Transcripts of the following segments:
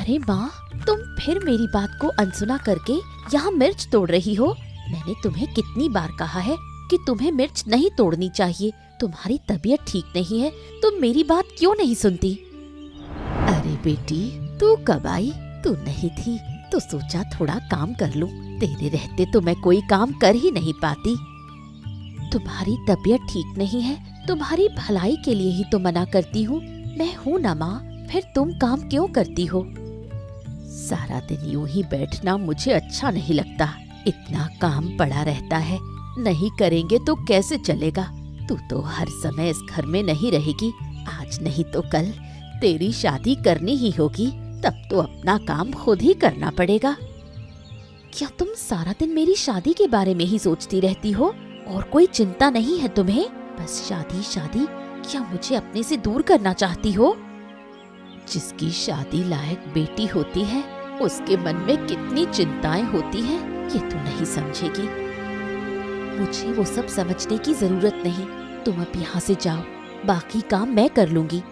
अरे माँ, तुम फिर मेरी बात को अनसुना करके यहाँ मिर्च तोड़ रही हो। मैंने तुम्हें कितनी बार कहा है कि तुम्हें मिर्च नहीं तोड़नी चाहिए। तुम्हारी तबीयत ठीक नहीं है, तुम मेरी बात क्यों नहीं सुनती? अरे बेटी, तू कब आई? तू नहीं थी तो सोचा थोड़ा काम कर लूं। तेरे रहते तो मैं कोई काम कर ही नहीं पाती। तुम्हारी तबीयत ठीक नहीं है, तुम्हारी भलाई के लिए ही तो मना करती हूँ। मैं हूँ ना माँ, फिर तुम काम क्यों करती हो? सारा दिन यूं ही बैठना मुझे अच्छा नहीं लगता। इतना काम पड़ा रहता है, नहीं करेंगे तो कैसे चलेगा? तू तो हर समय इस घर में नहीं रहेगी। आज नहीं तो कल तेरी शादी करनी ही होगी, तब तो अपना काम खुद ही करना पड़ेगा। क्या तुम सारा दिन मेरी शादी के बारे में ही सोचती रहती हो और कोई चिंता नहीं है तुम्हें? बस शादी शादी, क्या मुझे अपने से दूर करना चाहती हो? जिसकी शादी लायक बेटी होती है उसके मन में कितनी चिंताएं होती हैं, ये तू नहीं समझेगी। मुझे वो सब समझने की जरूरत नहीं। तुम अब यहाँ से जाओ, बाकी काम मैं कर लूंगी।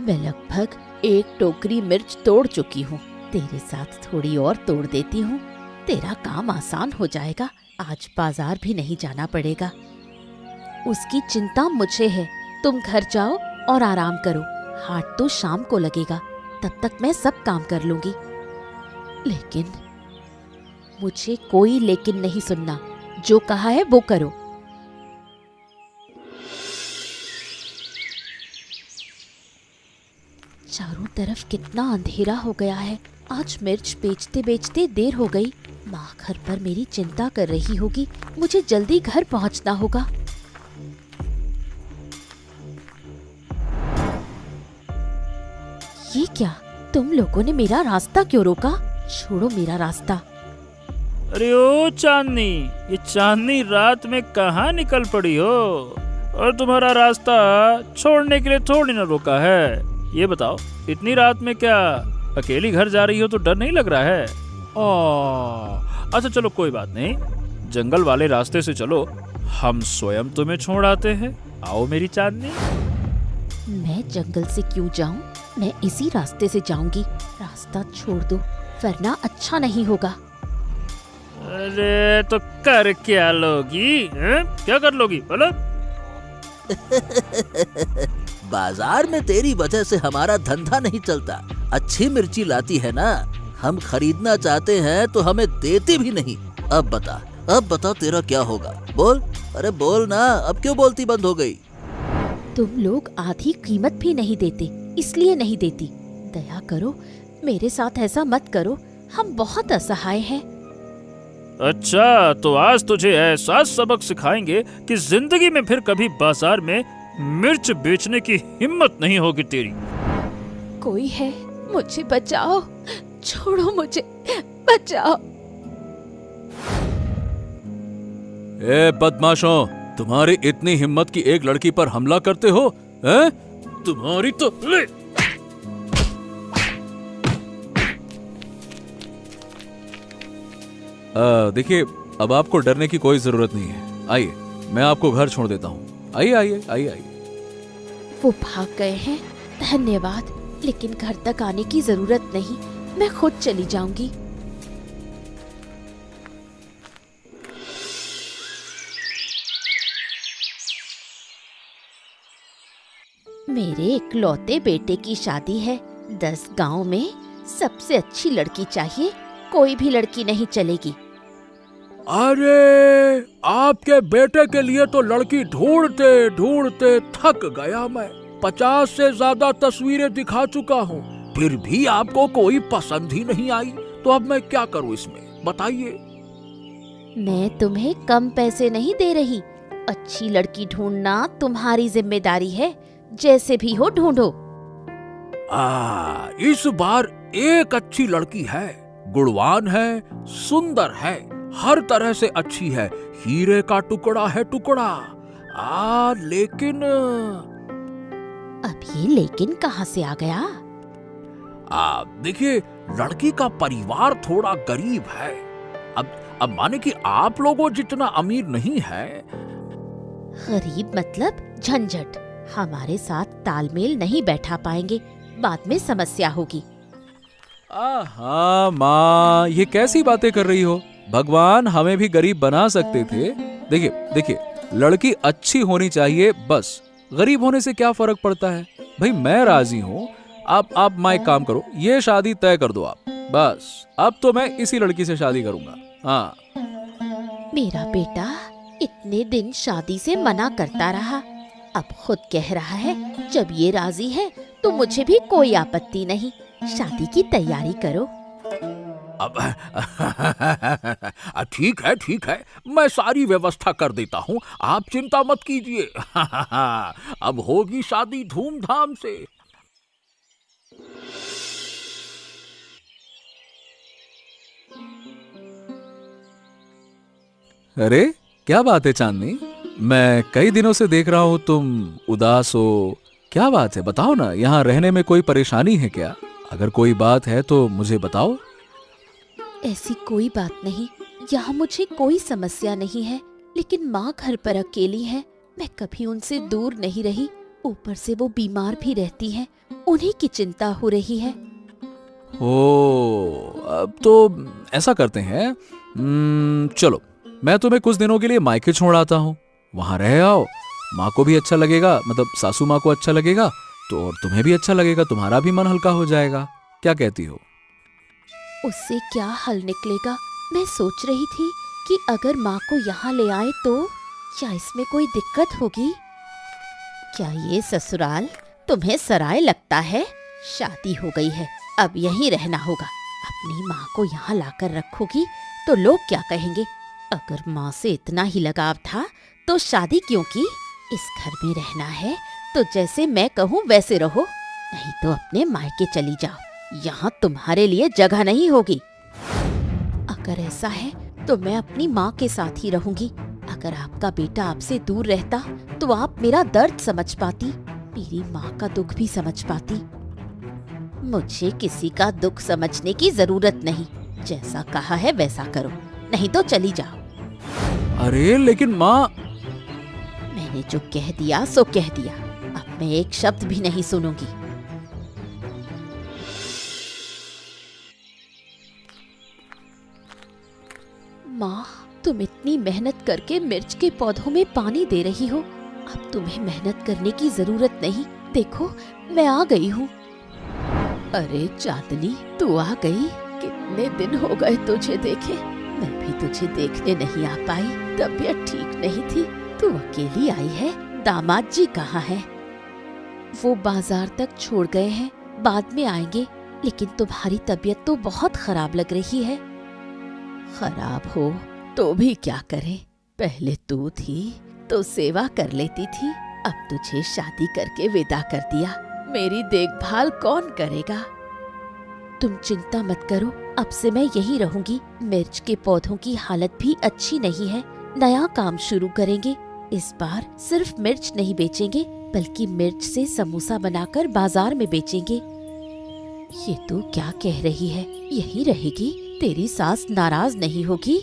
मैं लगभग 1 टोकरी मिर्च तोड़ चुकी हूँ। तेरे साथ थोड़ी और तोड़ देती हूँ, तेरा काम आसान हो जाएगा। आज बाजार भी नहीं जाना पड़ेगा। उसकी चिंता मुझे है। तुम घर जाओ और आराम करो। हाट तो शाम को लगेगा, तब तक मैं सब काम कर लूंगी। लेकिन मुझे कोई लेकिन नहीं सुनना, जो कहा है वो करो। चारों तरफ कितना अंधेरा हो गया है। आज मिर्च बेचते बेचते देर हो गई। माँ घर पर मेरी चिंता कर रही होगी। मुझे जल्दी घर पहुंचना होगा। ये क्या, तुम लोगों ने मेरा रास्ता क्यों रोका? छोड़ो मेरा रास्ता। अरे ओ चांदनी, ये चांदनी रात में कहाँ निकल पड़ी हो? और तुम्हारा रास्ता छोड़ने के लिए थोड़ी ना रोका है। ये बताओ, इतनी रात में क्या अकेली घर जा रही हो तो डर नहीं लग रहा है? अच्छा चलो कोई बात नहीं, जंगल वाले रास्ते से चलो, हम स्वयं तुम्हें छोड़ आते हैं। आओ मेरी चांदनी। मैं जंगल से क्यों जाऊं? मैं इसी रास्ते से जाऊंगी। रास्ता छोड़ दो वरना अच्छा नहीं होगा। अरे तो कर क्या लोगी? क्या कर लोगी बोलो? बाजार में तेरी वजह से हमारा धंधा नहीं चलता। अच्छी मिर्ची लाती है ना, हम खरीदना चाहते हैं तो हमें देती भी नहीं। अब बता तेरा क्या होगा? बोल, अरे बोल ना, अब क्यों बोलती बंद हो गई? तुम लोग आधी कीमत भी नहीं देते, इसलिए नहीं देती। दया करो, मेरे साथ ऐसा मत करो, हम बहुत असहाय हैं। अच्छा, तो आज तुझे ऐसा सबक सिखाएंगे कि जिंदगी में फिर कभी बाजार में मिर्च बेचने की हिम्मत नहीं होगी तेरी। कोई है, मुझे बचाओ, छोड़ो मुझे, बचाओ। ए बदमाशों, तुम्हारी इतनी हिम्मत कि एक लड़की पर हमला करते हो? हैं? तुम्हारी तो ले। देखिए, अब आपको डरने की कोई जरूरत नहीं है। आइए, मैं आपको घर छोड़ देता हूँ। आइए आइए आइए आइए। वो भाग गए हैं, धन्यवाद, लेकिन घर तक आने की जरूरत नहीं, मैं खुद चली जाऊंगी। मेरे इकलौते बेटे की शादी है। 10 गांव में सबसे अच्छी लड़की चाहिए, कोई भी लड़की नहीं चलेगी। अरे, आपके बेटे के लिए तो लड़की ढूंढते ढूंढते थक गया मैं। 50 से ज्यादा तस्वीरें दिखा चुका हूँ, फिर भी आपको कोई पसंद ही नहीं आई। तो अब मैं क्या करूँ इसमें, बताइए। मैं तुम्हें कम पैसे नहीं दे रही। अच्छी लड़की ढूंढना तुम्हारी जिम्मेदारी है, जैसे भी हो ढूंढो। इस बार एक अच्छी लड़की है, गुणवान है, सुंदर है, हर तरह से अच्छी है, हीरे का टुकड़ा है टुकड़ा। लेकिन अब ये लेकिन कहाँ से आ गया? देखिए, लड़की का परिवार थोड़ा गरीब है। अब माने कि आप लोगों जितना अमीर नहीं है। गरीब मतलब झंझट, हमारे साथ तालमेल नहीं बैठा पाएंगे, बाद में समस्या होगी। हाँ माँ, ये कैसी बातें कर रही हो? भगवान हमें भी गरीब बना सकते थे। देखिए देखिए, लड़की अच्छी होनी चाहिए बस, गरीब होने से क्या फर्क पड़ता है? भाई मैं राजी हूँ। आप माँ एक काम करो, ये शादी तय कर दो आप। बस अब तो मैं इसी लड़की से शादी करूंगा। हाँ। मेरा बेटा इतने दिन शादी से मना करता रहा, अब खुद कह रहा है जब ये राजी है तो मुझे भी कोई आपत्ति नहीं, शादी की तैयारी करो। अब ठीक है, मैं सारी व्यवस्था कर देता हूँ, आप चिंता मत कीजिए। अब होगी शादी धूमधाम से। अरे क्या बात है चांदनी, मैं कई दिनों से देख रहा हूँ तुम उदास हो। क्या बात है, बताओ ना, यहाँ रहने में कोई परेशानी है क्या? अगर कोई बात है तो मुझे बताओ। ऐसी कोई बात नहीं, यहाँ मुझे कोई समस्या नहीं है, लेकिन माँ घर पर अकेली है, मैं कभी उनसे दूर नहीं रही, ऊपर से वो बीमार भी रहती हैं, उन्हीं की चिंता हो रही है। ओ, अब तो ऐसा करते हैं, चलो मैं तुम्हें कुछ दिनों के लिए मायके छोड़ आता हूँ, वहां रह आओ, माँ को भी अच्छा लगेगा, मतलब सासू माँ को अच्छा लगेगा तो, और तुम्हें भी अच्छा लगेगा, तुम्हारा भी मन हल्का हो जाएगा। क्या कहती हो? उससे क्या हल निकलेगा? मैं सोच रही थी कि अगर माँ को यहाँ ले आए तो क्या इसमें कोई दिक्कत होगी? क्या ये ससुराल तुम्हें सराय लगता है? शादी हो गई है, अब यहीं रहना होगा। अपनी माँ को यहाँ लाकर रखोगी तो लोग क्या कहेंगे? अगर माँ से इतना ही लगाव था तो शादी क्यों की? इस घर में रहना है तो जैसे मैं कहूँ वैसे रहो, नहीं तो अपने मायके चली जाओ, यहाँ तुम्हारे लिए जगह नहीं होगी। अगर ऐसा है तो मैं अपनी माँ के साथ ही रहूंगी। अगर आपका बेटा आपसे दूर रहता तो आप मेरा दर्द समझ पाती, मेरी माँ का दुख भी समझ पाती। मुझे किसी का दुख समझने की जरूरत नहीं, जैसा कहा है वैसा करो, नहीं तो चली जाओ। अरे लेकिन माँ। मैंने जो कह दिया सो कह दिया, अब मैं एक शब्द भी नहीं सुनूंगी। माँ, तुम इतनी मेहनत करके मिर्च के पौधों में पानी दे रही हो, अब तुम्हें मेहनत करने की जरूरत नहीं। देखो मैं आ गई हूँ। अरे चांदनी, तू आ गई? कितने दिन हो गए तुझे देखे, मैं भी तुझे देखने नहीं आ पाई, तबीयत ठीक नहीं थी। तू अकेली आई है, दामाद जी कहाँ है? वो बाजार तक छोड़ गए हैं, बाद में आएंगे, लेकिन तुम्हारी तबीयत तो बहुत खराब लग रही है। खराब हो तो भी क्या करें, पहले तू थी तो सेवा कर लेती थी, अब तुझे शादी करके विदा कर दिया, मेरी देखभाल कौन करेगा? तुम चिंता मत करो, अब से मैं यहीं रहूंगी। मिर्च के पौधों की हालत भी अच्छी नहीं है, नया काम शुरू करेंगे। इस बार सिर्फ मिर्च नहीं बेचेंगे, बल्कि मिर्च से समोसा बनाकर बाजार में बेचेंगे। ये तो क्या कह रही है, यहीं रहेगी? तेरी सास नाराज नहीं होगी?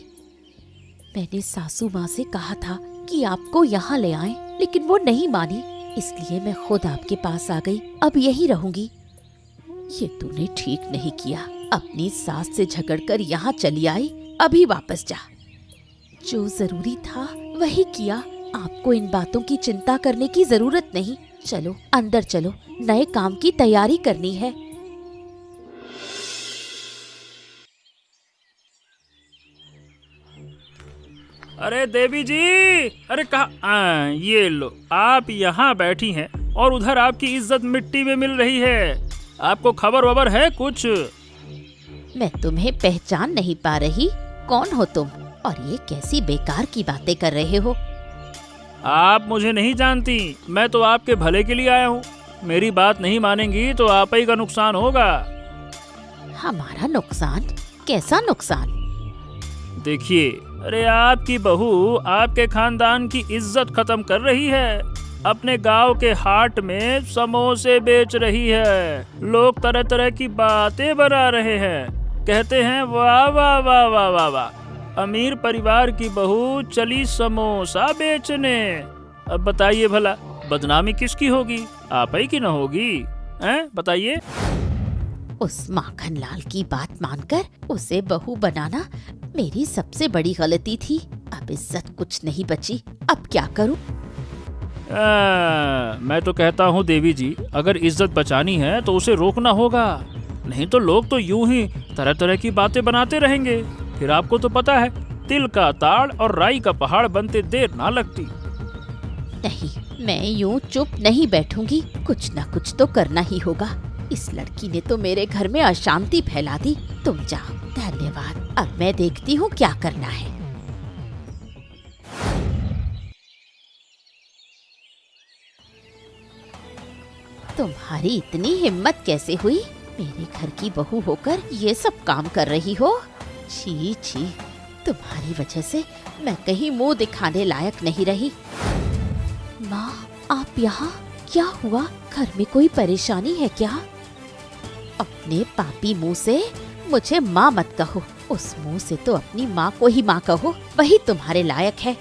मैंने सासू माँ से कहा था कि आपको यहाँ ले आएं, लेकिन वो नहीं मानी, इसलिए मैं खुद आपके पास आ गई, अब यहीं रहूंगी। ये तूने ठीक नहीं किया, अपनी सास से झगड़कर यहाँ चली आई, अभी वापस जा। जो जरूरी था वही किया, आपको इन बातों की चिंता करने की जरूरत नहीं। चलो अंदर चलो, नए काम की तैयारी करनी है। अरे देवी जी, अरे कहा, ये लो, आप यहाँ बैठी हैं और उधर आपकी इज्जत मिट्टी में मिल रही है। आपको खबर वबर है कुछ? मैं तुम्हें पहचान नहीं पा रही, कौन हो तुम और ये कैसी बेकार की बातें कर रहे हो? आप मुझे नहीं जानती, मैं तो आपके भले के लिए आया हूँ। मेरी बात नहीं मानेंगी तो आप ही का नुकसान होगा। हमारा नुकसान? कैसा नुकसान? देखिए, अरे आपकी बहू आपके खानदान की इज्जत खत्म कर रही है, अपने गांव के हाट में समोसे बेच रही है, लोग तरह तरह की बातें बना रहे हैं, कहते हैं वाह वाह वाह वाह वाह वाह, अमीर परिवार की बहू चली समोसा बेचने। अब बताइए भला बदनामी किसकी होगी, आप ही की न होगी? हैं बताइए। उस माखन लाल की बात मानकर उसे बहू बनाना मेरी सबसे बड़ी गलती थी। अब इज्जत कुछ नहीं बची, अब क्या करूं? मैं तो कहता हूँ देवी जी, अगर इज्जत बचानी है तो उसे रोकना होगा, नहीं तो लोग तो यूं ही तरह तरह की बातें बनाते रहेंगे। फिर आपको तो पता है, तिल का ताड़ और राई का पहाड़ बनते देर ना लगती। नहीं, मैं यूं चुप नहीं बैठूंगी, कुछ ना कुछ तो करना ही होगा। इस लड़की ने तो मेरे घर में अशांति फैला दी। तुम जाओ। धन्यवाद। अब मैं देखती हूँ क्या करना है। तुम्हारी इतनी हिम्मत कैसे हुई? मेरे घर की बहू होकर ये सब काम कर रही हो? छी छी, तुम्हारी वजह से मैं कहीं मुंह दिखाने लायक नहीं रही। माँ, आप यहाँ? क्या हुआ? घर में कोई परेशानी है क्या? अपने पापी मुंह से मुझे माँ मत कहो। उस मुंह से तो अपनी माँ को ही माँ कहो, वही तुम्हारे लायक है।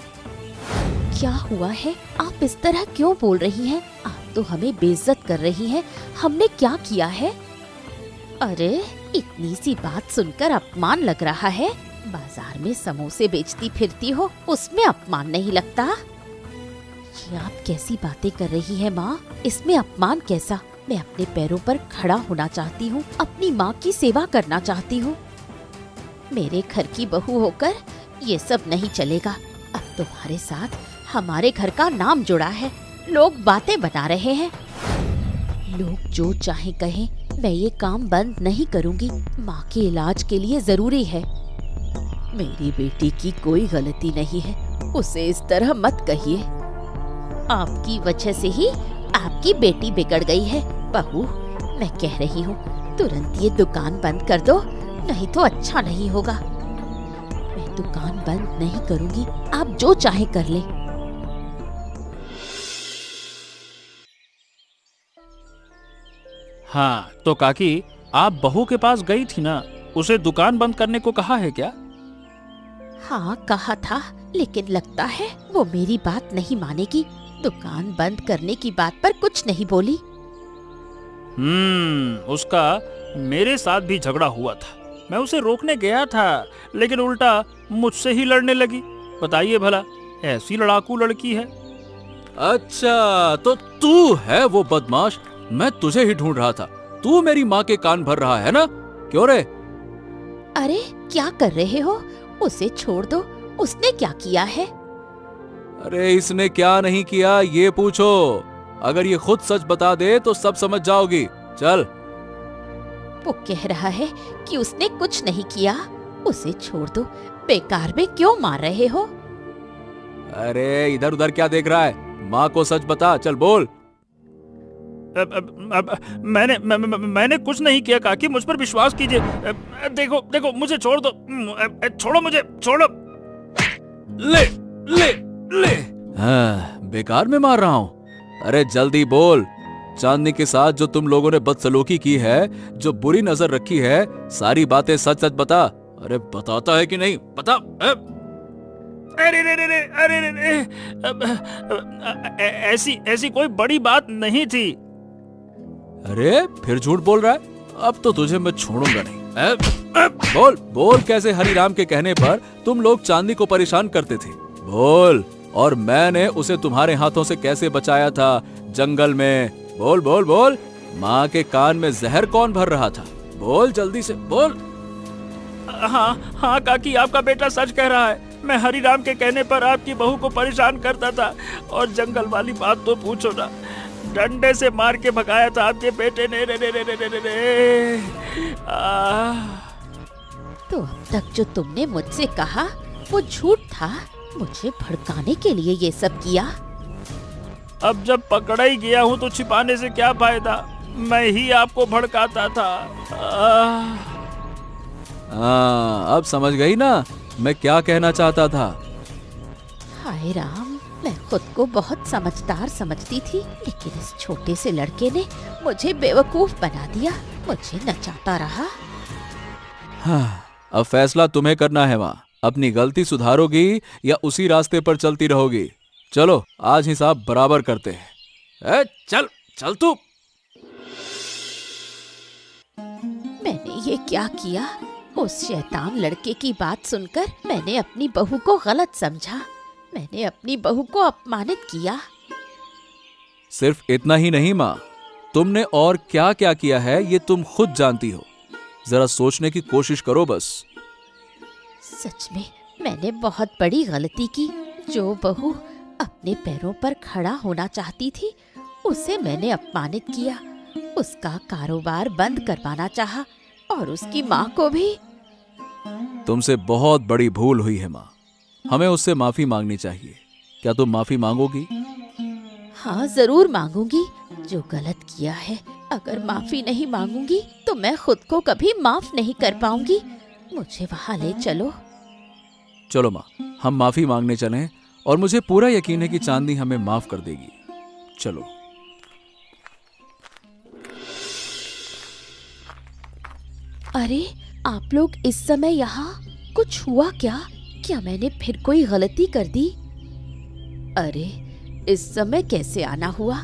क्या हुआ है? आप इस तरह क्यों बोल रही हैं? आप तो हमें बेइज्जत कर रही हैं। हमने क्या किया है? अरे, इतनी सी बात सुनकर अपमान लग रहा है? बाजार में समोसे बेचती फिरती हो, उसमें अपमान नहीं लगता? ये आप कैसी बातें कर रही हैं माँ? इसमें अपमान कैसा? मैं अपने पैरों पर खड़ा होना चाहती हूँ, अपनी माँ की सेवा करना चाहती हूँ। मेरे घर की बहू होकर ये सब नहीं चलेगा। अब तुम्हारे साथ हमारे घर का नाम जुड़ा है, लोग बातें बना रहे हैं। लोग जो चाहे कहें, मैं ये काम बंद नहीं करूँगी। माँ के इलाज के लिए जरूरी है। मेरी बेटी की कोई गलती नहीं है, उसे इस तरह मत कहिए। आपकी वजह से ही आपकी बेटी बिगड़ गई है। बहू, मैं कह रही हूँ, तुरंत ये दुकान बंद कर दो, नहीं तो अच्छा नहीं होगा। मैं दुकान बंद नहीं करूँगी, आप जो चाहे कर ले। हाँ, तो काकी, आप बहू के पास गई थी ना, उसे दुकान बंद करने को कहा है क्या? हाँ, कहा था, लेकिन लगता है वो मेरी बात नहीं मानेगी। दुकान बंद करने की बात पर कुछ नहीं बोली। उसका मेरे साथ भी झगड़ा हुआ था। मैं उसे रोकने गया था, लेकिन उल्टा मुझसे ही लड़ने लगी। बताइए भला, ऐसी लड़ाकू लड़की है। अच्छा, तो तू है वो बदमाश? मैं तुझे ही ढूंढ रहा था। तू मेरी माँ के कान भर रहा है ना? क्यों रे? अरे, क्या कर रहे हो? उसे छोड़ दो, उसने क्या किया है? अरे, इसने क्या नहीं किया ये पूछो। अगर ये खुद सच बता दे तो सब समझ जाओगी। चल। वो कह रहा है कि उसने कुछ नहीं किया। उसे छोड़ दो, बेकार में क्यों मार रहे हो? अरे, इधर उधर क्या देख रहा है? माँ को सच बता, चल बोल। मैंने कुछ नहीं किया काकी, मुझ पर विश्वास कीजिए। देखो देखो, मुझे छोड़ दो। छोड़ो मुझे, छोड़ो। ले ले ले। हाँ, बेकार में मार रहा हूँ। अरे जल्दी बोल। चांदनी के साथ जो तुम लोगों ने बदसलूकी की है, जो बुरी नजर रखी है, सारी बातें सच सच बता। अरे बताता है कि नहीं? बता। अरे ऐसी कोई बड़ी बात नहीं थी। अरे, फिर झूठ बोल रहा है? अब तो तुझे मैं छोड़ूंगा नहीं। बोल बोल, कैसे हरिराम के कहने पर तुम लोग चांदनी को परेशान करते थे? बोल। और मैंने उसे तुम्हारे हाथों से कैसे बचाया था जंगल में? बोल बोल बोल। माँ के कान में जहर कौन भर रहा था? बोल जल्दी से बोल। हाँ हाँ काकी, आपका बेटा सच कह रहा है। मैं हरिराम के कहने पर आपकी बहू को परेशान करता था, और जंगल वाली बात तो पूछो ना, डंडे से मार के भगाया था आपके बेटे ने। रे। तो अब तक जो तुमने मुझसे कहा वो झूठ था। मुझे भड़काने के लिए ये सब किया। अब जब पकड़ा ही गया हूँ तो छिपाने से क्या फायदा? मैं ही आपको भड़काता था। अब समझ गई ना मैं क्या कहना चाहता था? हाय राम, मैं खुद को बहुत समझदार समझती थी, लेकिन इस छोटे से लड़के ने मुझे बेवकूफ बना दिया, मुझे नचाता रहा। हाँ, अब फैसला तुम्हें करना है माँ। अपनी गलती सुधारोगी या उसी रास्ते पर चलती रहोगी? चलो, आज हिसाब बराबर करते हैं। चल चल तू। मैंने ये क्या किया? उस शैतान लड़के की बात सुनकर मैंने अपनी बहू को गलत समझा। मैंने अपनी बहू को अपमानित किया। सिर्फ इतना ही नहीं माँ, तुमने और क्या क्या किया है ये तुम खुद जानती हो। जरा सोचने की कोशिश करो बस। सच में मैंने बहुत बड़ी गलती की। जो बहू अपने पैरों पर खड़ा होना चाहती थी उसे मैंने अपमानित किया। उसका कारोबार बंद करवाना चाहा और उसकी माँ को भी। तुमसे बहुत बड़ी भूल हुई है माँ, हमें उससे माफी मांगनी चाहिए। क्या तुम माफी मांगोगी? हाँ, जरूर मांगूंगी। जो गलत किया है, अगर माफी नहीं मांगूंगी तो मैं खुद को कभी माफ नहीं कर पाऊंगी। मुझे वहाँ ले चलो। चलो माँ, हम माफी मांगने चलें और मुझे पूरा यकीन है कि चांदनी हमें माफ कर देगी। चलो। अरे, आप लोग इस समय यहाँ? कुछ हुआ क्या? क्या मैंने फिर कोई गलती कर दी? अरे, इस समय कैसे आना हुआ?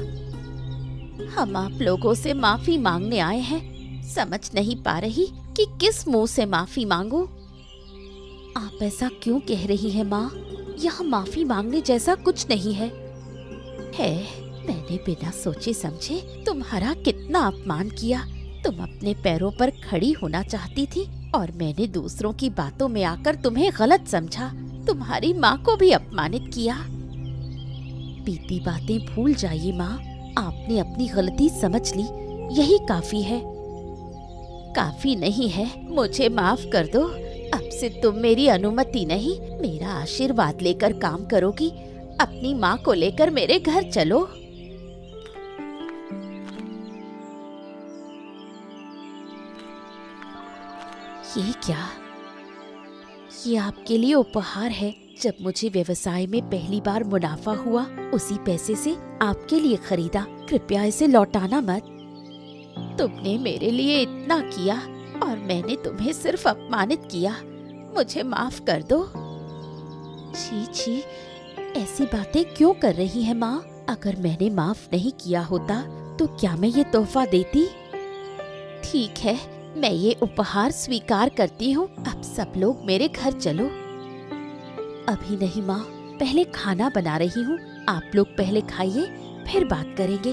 हम आप लोगों से माफी मांगने आए हैं। समझ नहीं पा रही कि किस मुंह से माफी मांगूं। आप ऐसा क्यों कह रही हैं माँ? यहाँ माफी मांगने जैसा कुछ नहीं है। मैंने बिना सोचे समझे तुम्हारा कितना अपमान किया। तुम अपने पैरों पर खड़ी होना चाहती थी और मैंने दूसरों की बातों में आकर तुम्हें गलत समझा। तुम्हारी माँ को भी अपमानित किया। बीती बातें भूल जाइए माँ। आपने अपनी गलती समझ ली, यही काफी है। काफी नहीं है, मुझे माफ कर दो। अब से तुम मेरी अनुमति नहीं, मेरा आशीर्वाद लेकर काम करोगी। अपनी माँ को लेकर मेरे घर चलो। ये क्या? ये आपके लिए उपहार है। जब मुझे व्यवसाय में पहली बार मुनाफा हुआ, उसी पैसे से आपके लिए खरीदा। कृपया इसे लौटाना मत। तुमने मेरे लिए इतना किया और मैंने तुम्हें सिर्फ अपमानित किया। मुझे माफ कर दो। छी छी, ऐसी बातें क्यों कर रही है माँ? अगर मैंने माफ नहीं किया होता तो क्या मैं ये तोहफा देती? ठीक है, मैं ये उपहार स्वीकार करती हूँ। अब सब लोग मेरे घर चलो। अभी नहीं माँ, पहले खाना बना रही हूँ। आप लोग पहले खाइए, फिर बात करेंगे।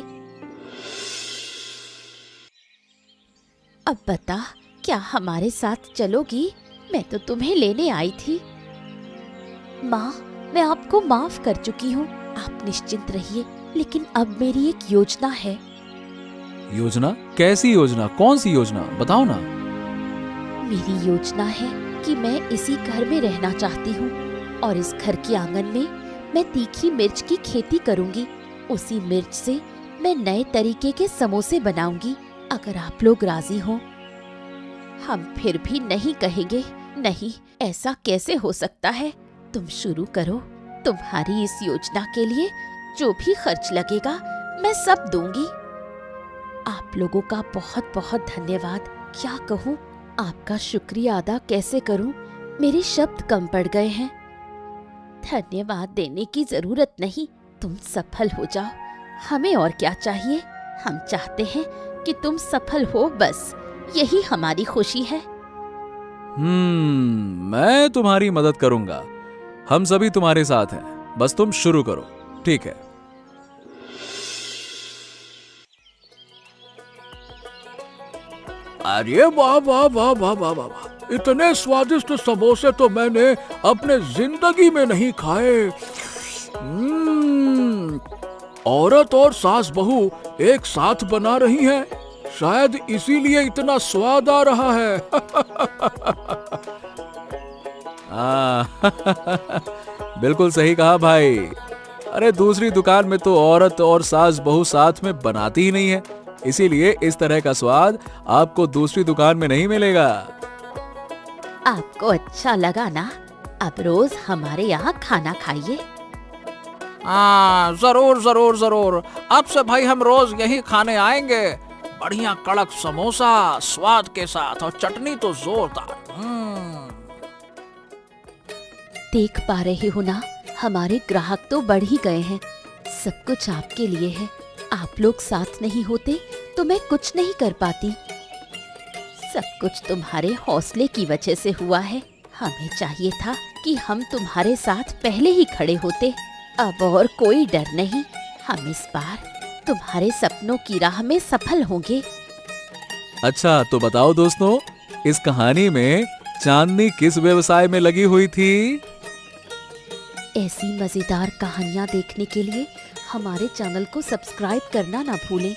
अब बता, क्या हमारे साथ चलोगी? मैं तो तुम्हें लेने आई थी। माँ, मैं आपको माफ कर चुकी हूँ। आप निश्चिंत रहिए। लेकिन अब मेरी एक योजना है। योजना? कैसी योजना? कौन सी योजना? बताओ ना। मेरी योजना है कि मैं इसी घर में रहना चाहती हूँ और इस घर के आंगन में मैं तीखी मिर्च की खेती करूँगी। उसी मिर्च से मैं नए तरीके के समोसे बनाऊंगी। अगर आप लोग राजी हो। हम फिर भी नहीं कहेंगे। नहीं, ऐसा कैसे हो सकता है? तुम शुरू करो। तुम्हारी इस योजना के लिए जो भी खर्च लगेगा मैं सब दूंगी। आप लोगों का बहुत बहुत धन्यवाद। क्या कहूँ, आपका शुक्रिया अदा कैसे करूँ? मेरे शब्द कम पड़ गए हैं। धन्यवाद देने की जरूरत नहीं, तुम सफल हो जाओ। हमें और क्या चाहिए? हम चाहते हैं कि तुम सफल हो, बस यही हमारी खुशी है। मैं तुम्हारी मदद करूंगा। हम सभी तुम्हारे साथ हैं, बस तुम शुरू करो। ठीक है। अरे वाह वाह वाह वाह वाह वाह, इतने स्वादिष्ट समोसे तो मैंने अपने जिंदगी में नहीं खाए। औरत और सास बहू एक साथ बना रही हैं, शायद इसीलिए इतना स्वाद आ रहा है। बिल्कुल सही कहा भाई। अरे दूसरी दुकान में तो औरत और सास बहू साथ में बनाती ही नहीं है, इसीलिए इस तरह का स्वाद आपको दूसरी दुकान में नहीं मिलेगा। आपको अच्छा लगा ना? अब रोज हमारे यहाँ खाना खाइए। जरूर जरूर जरूर। अब से भाई हम रोज यही खाने आएंगे। बढ़िया कड़क समोसा स्वाद के साथ और चटनी तो जोरदार। देख पा रहे हो ना, हमारे ग्राहक तो बढ़ ही गए हैं। सब कुछ आपके लिए है। आप लोग साथ नहीं होते तो मैं कुछ नहीं कर पाती। सब कुछ तुम्हारे हौसले की वजह से हुआ है। हमें चाहिए था कि हम तुम्हारे साथ पहले ही खड़े होते। अब और कोई डर नहीं, हम इस बार तुम्हारे सपनों की राह में सफल होंगे। अच्छा तो बताओ दोस्तों, इस कहानी में चांदनी किस व्यवसाय में लगी हुई थी? ऐसी मजेदार कहानियाँ देखने के लिए हमारे चैनल को सब्सक्राइब करना ना भूलें।